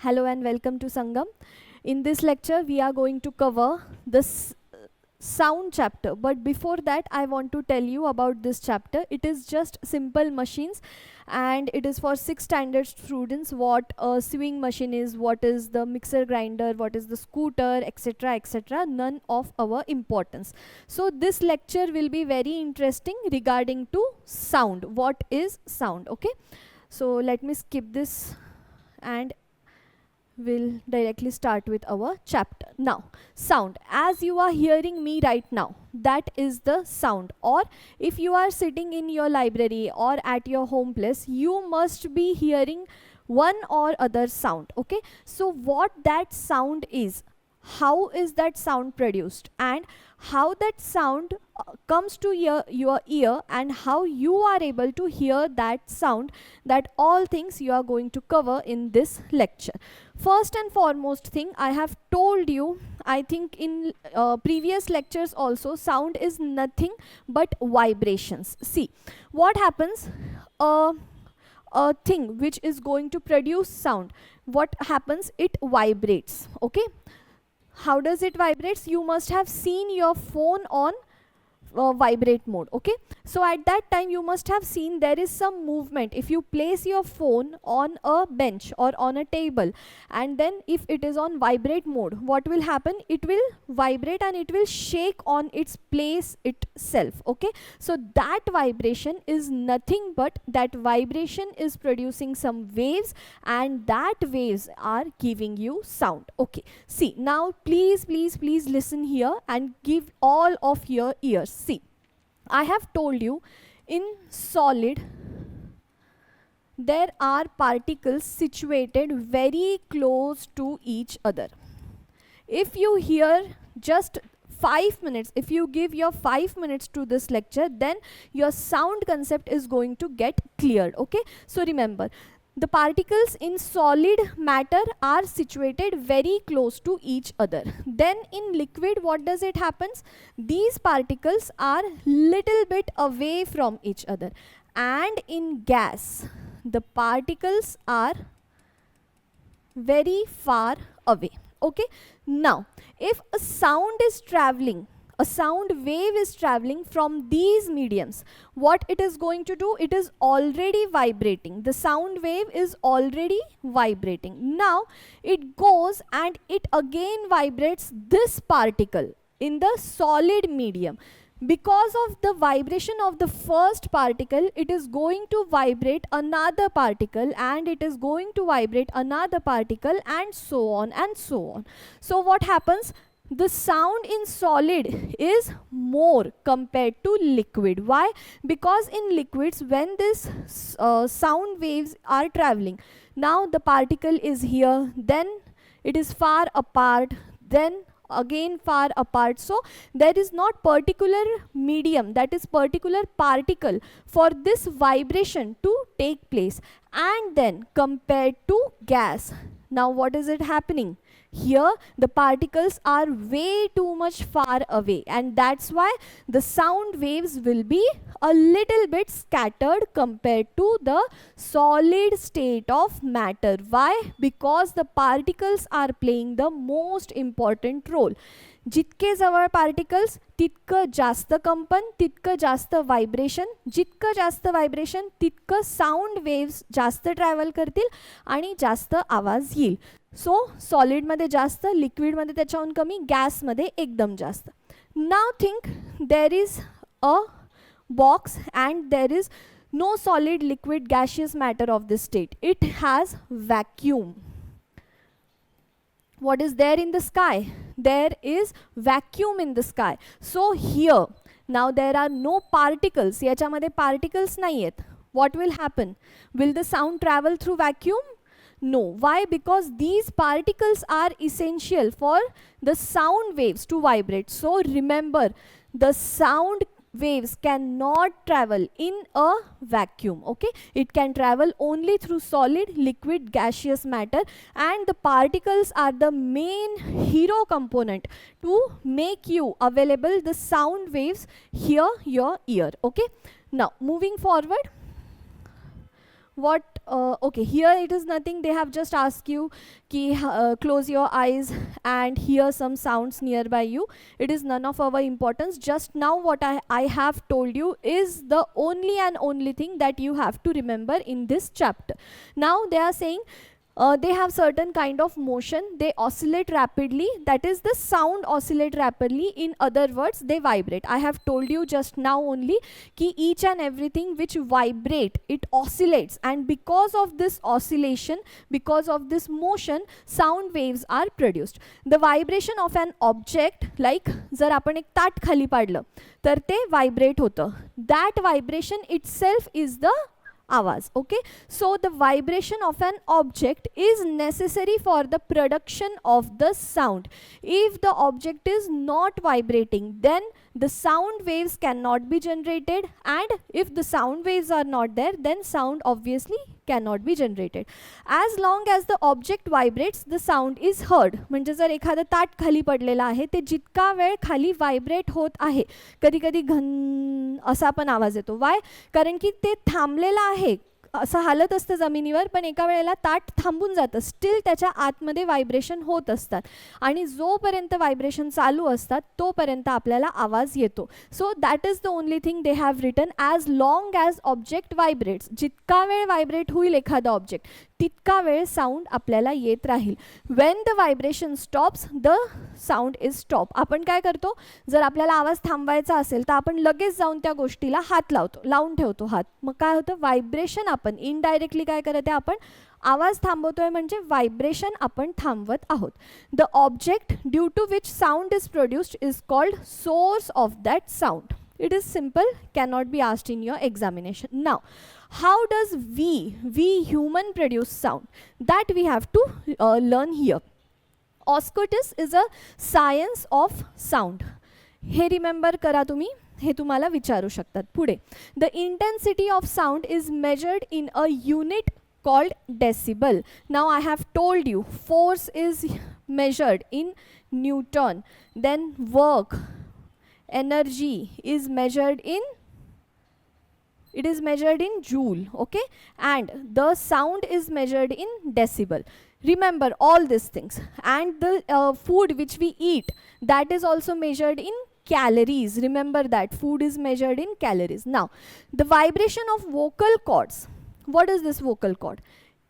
Hello and welcome to Sangam. In this lecture, we are going to cover the sound chapter. But before that, I want to tell you about this chapter. It is just simple machines and it is for 6th standard students. What a sewing machine is, what is the mixer grinder, what is the scooter, etc. etc. None of our importance. So this lecture will be very interesting regarding to sound. What is sound? Okay. So let me skip this and we'll directly start with our chapter. Now, sound. As you are hearing me right now, that is the sound. Or if you are sitting in your library or at your home place, you must be hearing one or other sound. Okay. So what that sound is, how is that sound produced, and how that sound comes to your ear, and how you are able to hear that sound, that all things you are going to cover in this lecture. First and foremost thing, I have told you, I think in previous lectures also, sound is nothing but vibrations. See, what happens, a thing which is going to produce sound, what happens, it vibrates. Okay. How does it vibrates? You must have seen your phone on vibrate mode. Okay, so at that time you must have seen there is some movement. If you place your phone on a bench or on a table, and then if it is on vibrate mode, what will happen? It will vibrate and it will shake on its place itself. Okay, so that vibration is nothing but that vibration is producing some waves, and that waves are giving you sound. Okay, see, now please listen here and give all of your ears. See, I have told you, in solid there are particles situated very close to each other. If you hear just 5 minutes, if you give your 5 minutes to this lecture, then your sound concept is going to get cleared. Okay, so remember, the particles in solid matter are situated very close to each other. Then in liquid, what does it happens? These particles are little bit away from each other. And in gas, the particles are very far away. Okay. Now, if a sound is traveling, a sound wave is traveling from these mediums, what it is going to do? It is already vibrating. The sound wave is already vibrating. Now it goes and it again vibrates this particle in the solid medium. Because of the vibration of the first particle, it is going to vibrate another particle, and it is going to vibrate another particle, and so on and so on. So what happens? The sound in solid is more compared to liquid. Why? Because in liquids, when this sound waves are traveling, now the particle is here, then it is far apart, then again far apart. So there is not particular medium, that is particular particle for this vibration to take place. And then compared to gas, now what is it happening? Here the particles are way too much far away, and that's why the sound waves will be a little bit scattered compared to the solid state of matter. Why? Because the particles are playing the most important role. जितके जवळ particles तितकं जास्त कंपन, तितकं जास्त vibration, जितकं जास्त vibration तितकं साऊंड वेव्स जास्त ट्रॅव्हल करतील आणि जास्त आवाज येईल. सो सॉलिडमध्ये जास्त, लिक्विडमध्ये त्याच्याहून कमी, गॅसमध्ये एकदम जास्त. Now think there is a box and there is no solid, liquid, gaseous matter of this state. It has vacuum. What is there in the sky? There is vacuum in the sky. So here, now there are no particles. याच्यामध्ये particles नाही आहेत. What will happen? Will the sound travel through vacuum? No. Why? Because these particles are essential for the sound waves to vibrate. So remember, the sound waves cannot travel in a vacuum. Okay, it can travel only through solid, liquid, gaseous matter, and the particles are the main hero component to make you available the sound waves here your ear. Okay, now moving forward, what okay, here it is nothing. They have just asked you ki close your eyes and hear some sounds nearby you. It is none of our importance. Just now what I have told you is the only and only thing that you have to remember in this chapter. Now they are saying they have certain kind of motion, they oscillate rapidly, that is the sound oscillate rapidly, in other words they vibrate. I have told you just now only ki each and everything which vibrate, it oscillates, and because of this oscillation, because of this motion, sound waves are produced. The vibration of an object, like जर आपण एक ताट खाली पाडलं तर ते vibrate होतं, that vibration itself is the आवाज. Okay, so the vibration of an object is necessary for the production of the sound. If the object is not vibrating, then the sound waves cannot be generated, and if the sound waves are not there, then sound obviously cannot be generated. As long as the object vibrates, the sound is heard. म्हणजे जर एखादं ताट खाली पडलेलं आहे, ते जितका वेळ खाली व्हायब्रेट होत आहे, कधी कधी घन असा पण आवाज येतो. वाय? कारण की ते थांबलेलं आहे, असं हालत असतं जमिनीवर, पण एका वेळेला ताट थांबून जातं, स्टील त्याच्या आतमध्ये व्हायब्रेशन होत असतात, आणि जोपर्यंत व्हायब्रेशन चालू असतात तोपर्यंत आपल्याला आवाज येतो. So that is the only thing they have written, as long as object vibrates. जितका वेळ व्हायब्रेट होईल एखादा ऑब्जेक्ट, तितका वेळ साऊंड आपल्याला येत राहील. When the vibration stops, the sound is stop. आपण काय करतो, जर आपल्याला आवाज थांबवायचा असेल तर आपण लगेच जाऊन त्या गोष्टीला हात लावतो, लावून ठेवतो हात. मग काय होतं, व्हायब्रेशन आपण इनडायरेक्टली काय करत आहे, आपण आवाज थांबवतोय, म्हणजे व्हायब्रेशन आपण थांबवत आहोत. The object due to which sound is produced is called source of that sound. It is simple, cannot be asked in your examination. Now, how does we human produce sound? That we have to learn here. Osculus is a science of sound. हे remember करा तुम्ही, हे तुम्हाला विचारू शकतात पुढे. The intensity of sound is measured in a unit called decibel. Now I have told you, force is measured in Newton, then work, energy is measured in, it is measured in joule. Okay, and the sound is measured in decibel. Remember all these things. And the food which we eat, that is also measured in calories. Remember that food is measured in calories. Now the vibration of vocal cords. What is this vocal cord?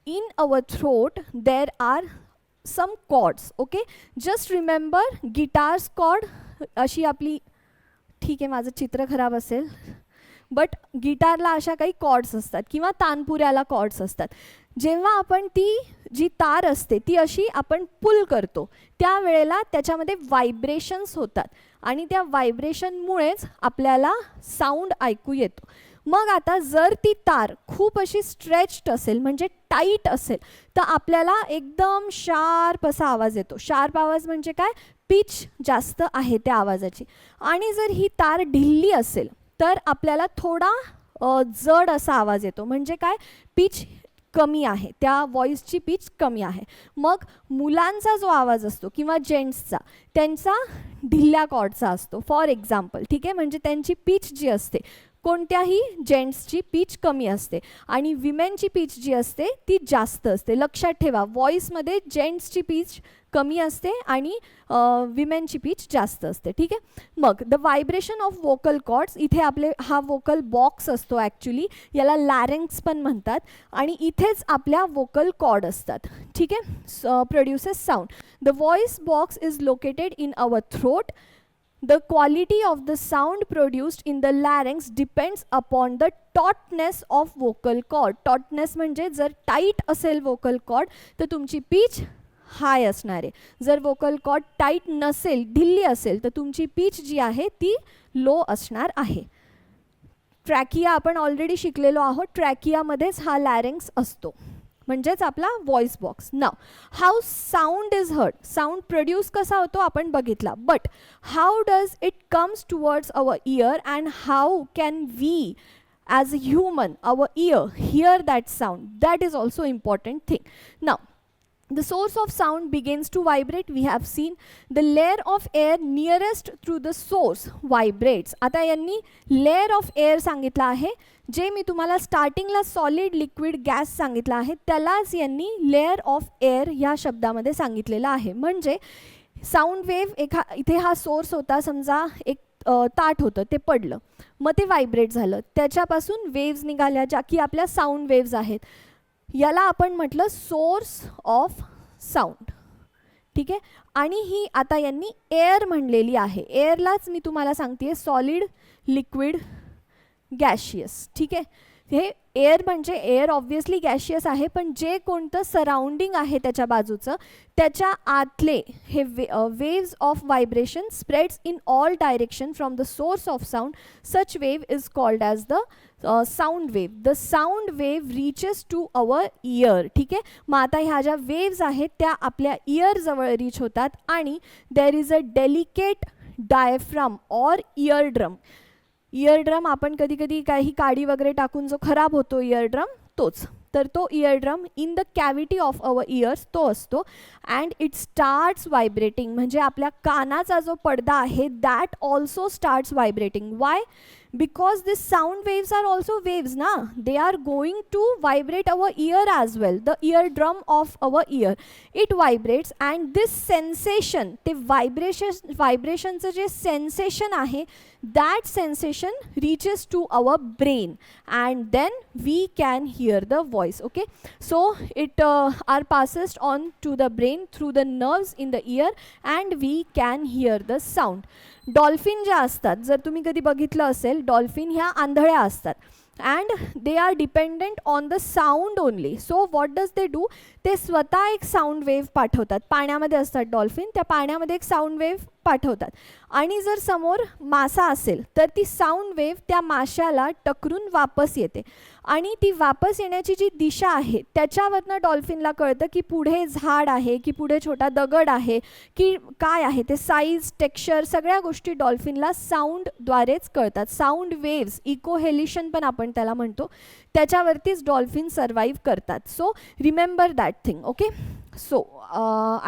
In our throat there are some cords. Okay, just remember guitar's cord अशी आपली, ठीक आहे माझं चित्र खराब असेल, but गिटारला अशा काही कॉर्ड्स असतात किंवा तानपुऱ्याला कॉर्ड्स असतात. जेव्हा आपण ती जी तार असते ती अशी आपण पुल करतो, त्यावेळेला त्याच्यामध्ये व्हायब्रेशन्स होतात, आणि त्या व्हायब्रेशनमुळेच आपल्याला साऊंड ऐकू येतो. मग आता जर ती तार खूप अशी स्ट्रेच्ड असेल, म्हणजे टाईट असेल, तर आपल्याला एकदम शार्प असा आवाज येतो. शार्प आवाज म्हणजे काय, पिच जास्त आहे त्या आवाजाची. आणि जर ही तार ढिल्ली असेल तर आपल्याला थोडा जड असा आवाज येतो, म्हणजे काय, पिच कमी आहे, त्या व्हॉइसची पिच कमी आहे. मग मुलांचा जो आवाज असतो किंवा जेंट्सचा, त्यांचा ढिल्या कॉर्डचा असतो फॉर एक्झाम्पल. ठीक आहे, म्हणजे त्यांची पिच जी असते, कोणत्याही जेंट्सची पिच कमी असते आणि विमेनची पिच जी असते ती जास्त असते. लक्षात ठेवा, व्हॉइसमध्ये जेंट्सची पिच कमी असते आणि विमेनची पिच जास्त असते. ठीक आहे, मग the vibration of vocal cords, इथे आपले हा वोकल बॉक्स असतो, ॲक्च्युली याला लॅरिंग्स पण म्हणतात, आणि इथेच आपल्या वोकल कॉर्ड असतात. ठीक आहे, produces sound. The voice box is located in our throat. The quality of the sound produced in the larynx depends upon the tautness of vocal cord. Tautness म्हणजे जर टाईट असेल vocal cord तर तुमची pitch हाय असणार आहे. जर vocal cord tight नसेल, ढिल्ली असेल, तर तुमची pitch जी आहे ती लो असणार आहे. ट्रॅकिया आपण ऑलरेडी शिकलेलो आहोत, ट्रॅकियामध्येच हा लॅरिंग्स असतो, म्हणजेच आपला voice box. Now how sound is heard, sound produce कसा होतो आपण बघितला, but how does it comes towards our ear and how can we as a human, our ear, hear that sound, that is also important thing. Now The source of sound begins to vibrate. We have seen the layer of air nearest to the source vibrates. आता यांनी layer of air सांगितलं आहे. जे मी तुम्हाला स्टार्टिंगला solid liquid gas सांगितलं आहे त्यालाच यांनी लेअर ऑफ एअर ह्या शब्दामध्ये सांगितलेलं आहे. म्हणजे साऊंड वेव्ह इथे हा सोर्स होता, समजा एक ताट होतं, ते पडलं, मग ते व्हायब्रेट झालं, त्याच्यापासून वेव्ज निघाल्या ज्या की आपल्या साऊंड वेव्ज आहेत. याला आपण म्हटलं सोर्स ऑफ साऊंड. ठीक आहे. आणि ही आता यांनी एअर म्हणलेली आहे. एअरलाच मी तुम्हाला सांगते सॉलिड लिक्विड गॅशियस. ठीक आहे. हे एअर म्हणजे एअर ऑब्व्हियसली गॅशियस आहे, पण जे कोणतं सराउंडिंग आहे त्याच्या बाजूचं त्याच्या आतले हे waves of vibration spreads in all direction from the source of sound. Such wave is called as the sound wave. The sound wave reaches to our ear. ठीक आहे. मग आता ह्या ज्या वेव्स आहेत त्या आपल्या इयरजवळ रीच होतात आणि there is a delicate diaphragm or eardrum. Eardrum आपण कधी कधी काही काडी वगैरे टाकून जो खराब होतो इयरड्रम तोच, तर तो eardrum in the cavity of our ears तो असतो. And it starts vibrating. म्हणजे आपल्या कानाचा जो पडदा आहे that also starts vibrating. Why? because these sound waves are also waves na, they are going to vibrate our ear as well, the eardrum of our ear, it vibrates and this sensation, the vibration च जे sensation आहे that sensation reaches to our brain and then we can hear the voice. Okay, so it are passes on to the brain through the nerves in the ear and we can hear the sound. Dolphin ज्या असतात, जर तुम्ही कधी बघितलं असेल, dolphin ह्या आंधळ्या असतात and they are dependent on the sound only. So what does they do, ते स्वतः एक साऊंड वेव्ह पाठवतात. पाण्यामध्ये असतात डॉल्फिन, त्या पाण्यामध्ये एक साऊंड वेव्ह पाठवतात आणि जर समोर मासा असेल तर ती साऊंड वेव्ह त्या माशाला टकरून वापस येते आणि ती वापस येण्याची जी दिशा आहे त्याच्यावरनं डॉल्फिनला कळतं की पुढे झाड आहे की पुढे छोटा दगड आहे की काय आहे, ते साईज टेक्स्चर सगळ्या गोष्टी डॉल्फिनला साऊंडद्वारेच कळतात. साऊंड वेव्स, इकोहेलिशन पण आपण त्याला म्हणतो, त्याच्यावरतीच डॉल्फिन सर्वाइव्ह करतात. So remember that thing. Okay, so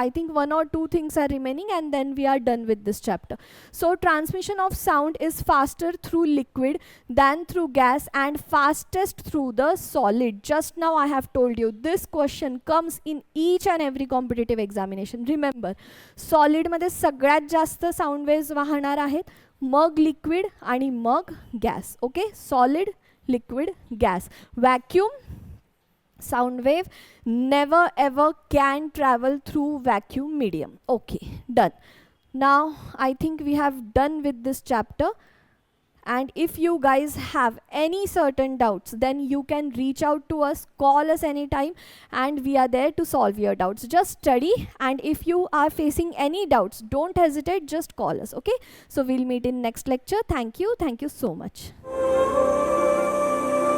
I think one or two things are remaining and then we are done with this chapter. So transmission of sound is faster through liquid than through gas and fastest through the solid. Just now I have told you this question comes in each and every competitive examination. Remember, solid मध्ये सगळ्यात जास्त sound waves वाहणार आहेत, मग liquid आणि मग gas. Okay, solid, liquid, gas. Vacuum sound wave never ever can travel through vacuum medium. Okay, done. Now I think we have done with this chapter, and if you guys have any certain doubts then you can reach out to us, call us anytime and we are there to solve your doubts. Just study, and if you are facing any doubts don't hesitate, just call us. Okay, so we'll meet in next lecture. Thank you so much.